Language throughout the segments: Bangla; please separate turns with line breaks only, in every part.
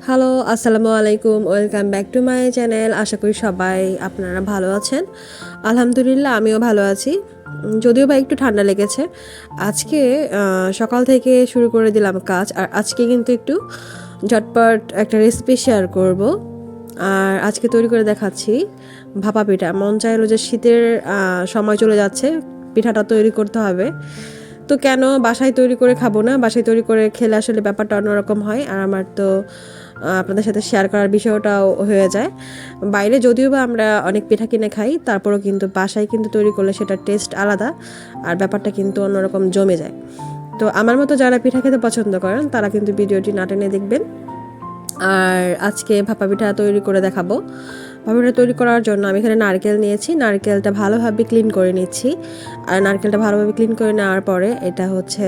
হ্যালো, আসসালামু আলাইকুম। Welcome back to my channel. আশা করি সবাই আপনারা ভালো আছেন। আলহামদুলিল্লাহ আমিও ভালো আছি। যদিও বা একটু ঠান্ডা লেগেছে। আজকে সকাল থেকে শুরু করে দিলাম কাজ। আর আজকে কিন্তু একটু ঝটপট একটা রেসিপি শেয়ার করব। আর আজকে তৈরি করে দেখাচ্ছি ভাপা পিঠা। মন চাইলো যে শীতের সময় চলে যাচ্ছে, পিঠাটা তৈরি করতে হবে। তো কেন বাসায় তৈরি করে খাবো না? বাসায় তৈরি করে খেলে আসলে ব্যাপারটা অন্যরকম হয়। আর আমার তো আপনাদের সাথে শেয়ার করার বিষয়টাও হয়ে যায়। বাইরে যদিও বা আমরা অনেক পিঠা কিনে খাই, তারপরেও কিন্তু বাসায় কিন্তু তৈরি করলে সেটার টেস্ট আলাদা, আর ব্যাপারটা কিন্তু অন্যরকম জমে যায়। তো আমার মতো যারা পিঠা খেতে পছন্দ করেন তারা কিন্তু ভিডিওটি না টেনে দেখবেন। আর আজকে ভাপা পিঠা তৈরি করে দেখাবো। ভাপা পিঠা তৈরি করার জন্য আমি এখানে নারকেল নিয়েছি। নারকেলটা ভালোভাবে ক্লিন করে নিচ্ছি। আর নারকেলটা ভালোভাবে ক্লিন করে নেওয়ার পরে এটা হচ্ছে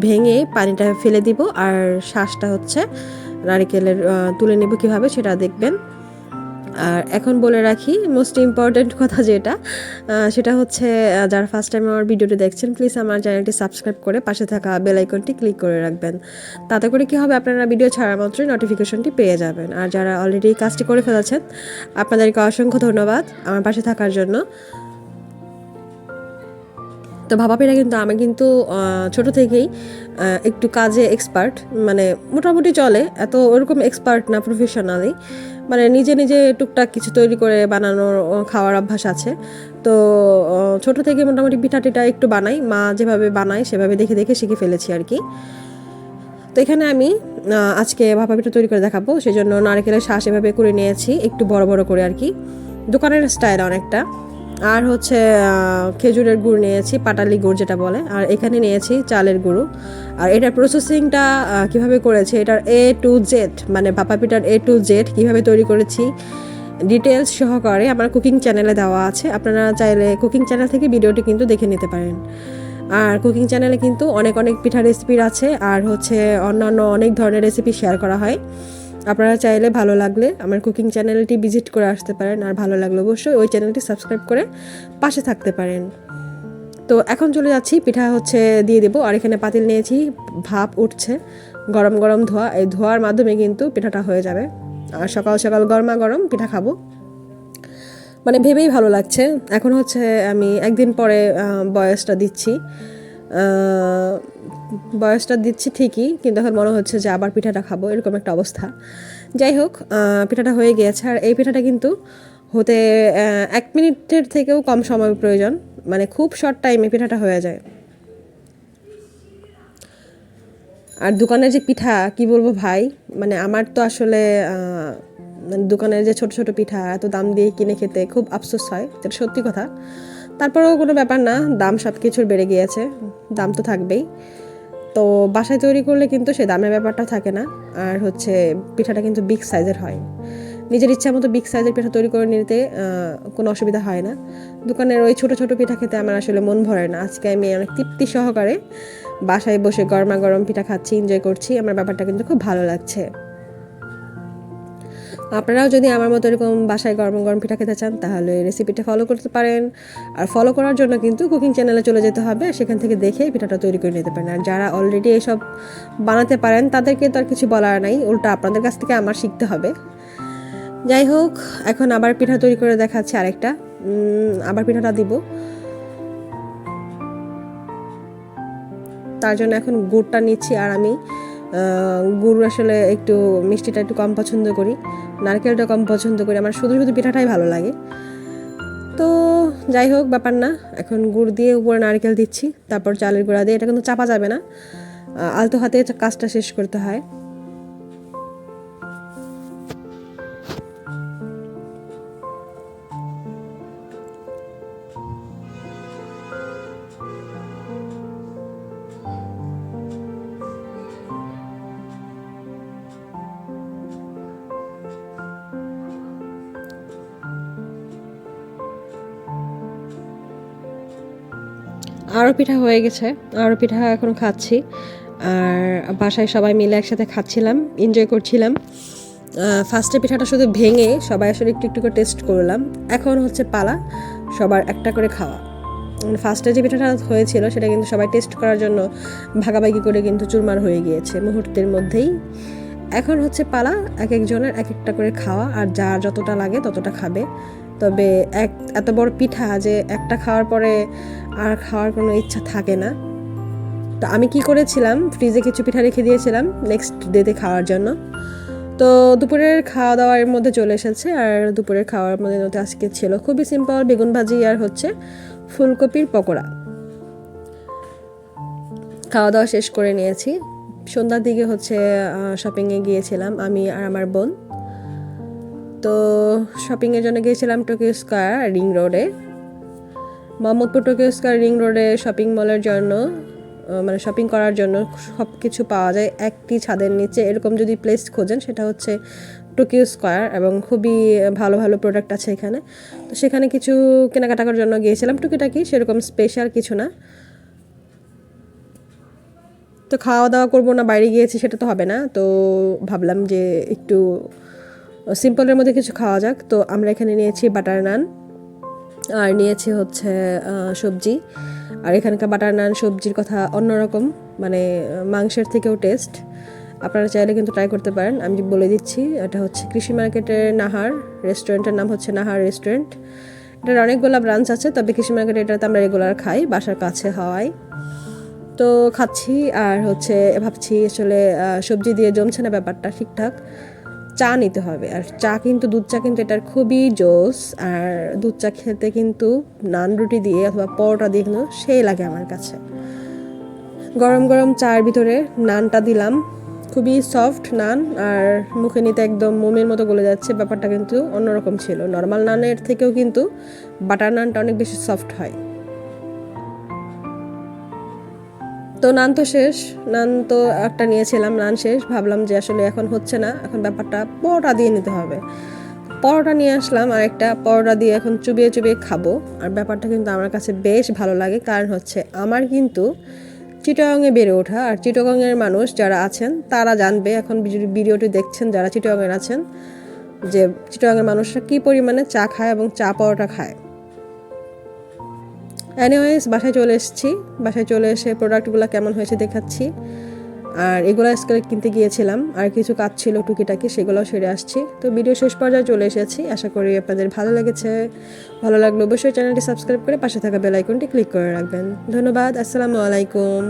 ভেঙে পানিটা ফেলে দিব। আর শাঁসটা হচ্ছে নারকেলের তুলে নেব কীভাবে সেটা দেখবেন। আর এখন বলে রাখি মোস্ট ইম্পর্ট্যান্ট কথা যেটা, সেটা হচ্ছে যারা ফার্স্ট টাইম আমার ভিডিওটি দেখছেন প্লিজ আমার চ্যানেলটি সাবস্ক্রাইব করে পাশে থাকা বেল আইকনটি ক্লিক করে রাখবেন। তাতে করে কী হবে, আপনারা ভিডিও ছাড়া মাত্রই নোটিফিকেশনটি পেয়ে যাবেন। আর যারা অলরেডি কাজটি করে ফেলেছেন আপনাদেরকে অসংখ্য ধন্যবাদ আমার পাশে থাকার জন্য। তো ভাপা পিঠা কিন্তু আমি কিন্তু ছোটো থেকেই একটু কাজে এক্সপার্ট, মানে মোটামুটি চলে, এত ওরকম এক্সপার্ট না প্রফেশনালি, মানে নিজে নিজে টুকটাক কিছু তৈরি করে বানানোর খাওয়ার অভ্যাস আছে। তো ছোটো থেকে মোটামুটি পিঠা টিঠা একটু বানাই, মা যেভাবে বানায় সেভাবে দেখে দেখে শিখে ফেলেছি আর কি। তো এখানে আমি আজকে ভাপা পিঠা তৈরি করে দেখাবো, সেই জন্য নারকেলের শাঁস এভাবে করে নিয়েছি একটু বড় বড় করে আর কি, দোকানের স্টাইল অনেকটা। আর হচ্ছে খেজুরের গুড় নিয়েছি, পাটালি গুড় যেটা বলে। আর এখানে নিয়েছি চালের গুঁড়ো। আর এটার প্রসেসিংটা কিভাবে করেছি, এটার A to Z, মানে ভাপা পিঠার A to Z কীভাবে তৈরি করেছি ডিটেলস সহকারে আমার কুকিং চ্যানেলে দেওয়া আছে। আপনারা চাইলে কুকিং চ্যানেল থেকে ভিডিওটি কিন্তু দেখে নিতে পারেন। আর কুকিং চ্যানেলে কিন্তু অনেক অনেক পিঠা রেসিপির আছে, আর হচ্ছে অন্যান্য অনেক ধরনের রেসিপি শেয়ার করা হয়। আপনারা চাইলে ভালো লাগলে আমার কুকিং চ্যানেলটি ভিজিট করে আসতে পারেন, আর ভালো লাগলে অবশ্যই ওই চ্যানেলটি সাবস্ক্রাইব করে পাশে থাকতে পারেন। তো এখন চলে যাচ্ছি পিঠা হচ্ছে দিয়ে দেবো। আর এখানে পাতিল নিয়েছি, ভাপ উঠছে, গরম গরম ধোয়া, এই ধোয়ার মাধ্যমে কিন্তু পিঠাটা হয়ে যাবে। আর সকাল সকাল গরমা গরম পিঠা খাবো, মানে ভেবেই ভালো লাগছে। এখন হচ্ছে আমি একদিন পরে বয়সটা দিচ্ছি ঠিকই, কিন্তু এখন মনে হচ্ছে যে আবার পিঠাটা খাবো, এরকম একটা অবস্থা। যাই হোক, পিঠাটা হয়ে গিয়েছে। আর এই পিঠাটা কিন্তু হতে 1 মিনিটের থেকেও কম সময় প্রয়োজন, মানে খুব শর্ট টাইমে পিঠাটা হয়ে যায়। আর দোকানের যে পিঠা কি বলবো ভাই, মানে আমার তো আসলে মানে দোকানের যে ছোট ছোট পিঠা এত দাম দিয়ে কিনে খেতে খুব আফসোস হয়, এটা সত্যি কথা। তারপরেও কোনো ব্যাপার না, দাম সব কিছুর বেড়ে গিয়েছে, দাম তো থাকবেই। তো বাসায় তৈরি করলে কিন্তু সে দামের ব্যাপারটা থাকে না। আর হচ্ছে পিঠাটা কিন্তু বিগ সাইজের হয়, নিজের ইচ্ছা মতো বিগ সাইজের পিঠা তৈরি করে নিতে কোনো অসুবিধা হয় না। দোকানের ওই ছোট ছোট পিঠা খেতে আমার আসলে মন ভরে না। আজকে আমি অনেক তৃপ্তি সহকারে বাসায় বসে গরমা গরম পিঠা খাচ্ছি, এনজয় করছি, আমার ব্যাপারটা কিন্তু খুব ভালো লাগছে। আপনারাও যদি আমার মতো এরকম বাসায় গরম গরম পিঠা খেতে চান তাহলে রেসিপিটা ফলো করতে পারেন। আর ফলো করার জন্য কিন্তু কুকিং চ্যানেলে চলে যেতে হবে, সেখান থেকে দেখে পিঠাটা তৈরি করে নিতে পারেন। আর যারা অলরেডি এসব বানাতে পারেন তাদেরকে তো আর কিছু বলার নাই, উল্টা আপনাদের কাছ থেকে আমার শিখতে হবে। যাই হোক, এখন আবার পিঠা তৈরি করে দেখাচ্ছি আরেকটা, আবার পিঠাটা দিব। তার জন্য এখন গুড়টা নিচ্ছি। আর আমি গুড় আসলে একটু মিষ্টিটা একটু কম পছন্দ করি, নারকেলটা কম পছন্দ করি, আমার শুধু শুধু পিঠাটাই ভালো লাগে। তো যাই হোক, ব্যাপার না, এখন গুড় দিয়ে উপরে নারকেল দিচ্ছি, তারপর চালের গুঁড়া দিয়ে, এটা কিন্তু চাপা যাবে না, আলতো হাতে কাজটা শেষ করতে হয়। আরও পিঠা হয়ে গেছে, আরও পিঠা এখন খাচ্ছি। আর বাসায় সবাই মিলে একসাথে খাচ্ছিলাম, এনজয় করছিলাম। ফার্স্টে পিঠাটা শুধু ভেঙে সবাই আসলে একটু একটু করে টেস্ট করলাম। এখন হচ্ছে পালা সবার একটা করে খাওয়া। ফার্স্টে যে পিঠাটা হয়েছিল সেটা কিন্তু সবাই টেস্ট করার জন্য ভাগাভাগি করে কিন্তু চুরমার হয়ে গিয়েছে মুহূর্তের মধ্যেই। এখন হচ্ছে পালা এক একজনের এক একটা করে খাওয়া, আর যার যতটা লাগে ততটা খাবে। তবে এত বড় পিঠা যে একটা খাওয়ার পরে আর খাওয়ার কোনো ইচ্ছা থাকে না। তো আমি কি করেছিলাম, ফ্রিজে কিছু পিঠা রেখে দিয়েছিলাম নেক্সট ডেতে খাওয়ার জন্য। তো দুপুরের খাওয়া দাওয়ার মধ্যে চলে এসেছে, আর দুপুরের খাওয়ার মধ্যে আজকে ছিল খুবই সিম্পল বেগুন ভাজি আর হচ্ছে ফুলকপির পকোড়া। খাওয়া দাওয়া শেষ করে নিয়েছি। সন্ধ্যার দিকে হচ্ছে শপিংয়ে গিয়েছিলাম আমি আর আমার বোন। তো শপিংয়ের জন্য গিয়েছিলাম টোকিও স্কয়ার রিং রোডে, মোহাম্মদপুর টোকিও স্কয়ার রিং রোডে শপিং মলের জন্য, মানে শপিং করার জন্য সব কিছু পাওয়া যায় একটি ছাদের নিচে। এরকম যদি প্লেস খোঁজেন সেটা হচ্ছে টোকিও স্কয়ার, এবং খুবই ভালো ভালো প্রোডাক্ট আছে এখানে। তো সেখানে কিছু কেনাকাটা করার জন্য গিয়েছিলাম, টুকিটাকি, সেরকম স্পেশাল কিছু না। তো খাওয়া দাওয়া করবো না, বাইরে গিয়েছি সেটা তো হবে না। তো ভাবলাম যে একটু সিম্পলের মধ্যে কিছু খাওয়া যাক। তো আমরা এখানে নিয়েছি বাটার নান, আর নিয়েছি হচ্ছে সবজি। আর এখানকার বাটার নান সবজির কথা অন্যরকম, মানে মাংসের থেকেও টেস্ট। আপনারা চাইলে কিন্তু ট্রাই করতে পারেন, আমি বলে দিচ্ছি। এটা হচ্ছে কৃষি মার্কেটের নাহার রেস্টুরেন্টের নাম হচ্ছে নাহার রেস্টুরেন্ট। এটার অনেকগুলো ব্রাঞ্চ আছে, তবে কৃষি মার্কেটে এটাতে আমরা রেগুলার খাই, বাসার কাছে হওয়ায়। তো খাচ্ছি আর হচ্ছে ভাবছি আসলে সবজি দিয়ে জমছে না ব্যাপারটা ঠিকঠাক, চা নিতে হবে। আর চা কিন্তু দুধ চা কিন্তু এটার খুবই জোস, আর দুধ চা খেতে কিন্তু নান রুটি দিয়ে অথবা পরোটা দিয়ে কিন্তু সেই লাগে আমার কাছে। গরম গরম চায়ের ভিতরে নানটা দিলাম, খুবই সফট নান, আর মুখে নিতে একদম মোমের মতো গলে যাচ্ছে। ব্যাপারটা কিন্তু অন্যরকম ছিল, নর্মাল নানের থেকেও কিন্তু বাটার নানটা অনেক বেশি সফট হয়। তো নান তো শেষ, নান তো একটা নিয়েছিলাম, নান শেষ, ভাবলাম যে আসলে এখন হচ্ছে না, এখন ব্যাপারটা পরোটা দিয়ে নিতে হবে। পরোটা নিয়ে আসলাম, আর একটা পরোটা দিয়ে এখন চুবিয়ে চুবিয়ে খাবো। আর ব্যাপারটা কিন্তু আমার কাছে বেশ ভালো লাগে, কারণ হচ্ছে আমার কিন্তু চিটাগাংয়ে বেড়ে ওঠা, আর চিটাগাংয়ের মানুষ যারা আছেন তারা জানবে, এখন ভিডিওটি দেখছেন যারা চিটাগাংয়ের আছেন, যে চিটাগাংয়ের মানুষরা কী পরিমাণে চা খায় এবং চা পরোটা খায়। এনিওয়েজ বাসায় চলে এসেছি, বাসায় চলে এসে প্রোডাক্টগুলো কেমন হয়েছে দেখাচ্ছি। আর এগুলো আজকে কিনতে গিয়েছিলাম, আর কিছু কাজ ছিল টুকিটাকি, সেগুলোও সেরে আসছি। তো ভিডিও শেষ পর্যায়ে চলে এসেছি, আশা করি আপনাদের ভালো লেগেছে। ভালো লাগলে অবশ্যই চ্যানেলটি সাবস্ক্রাইব করে পাশে থাকা বেল আইকনটি ক্লিক করে রাখবেন। ধন্যবাদ, আসসালামু আলাইকুম।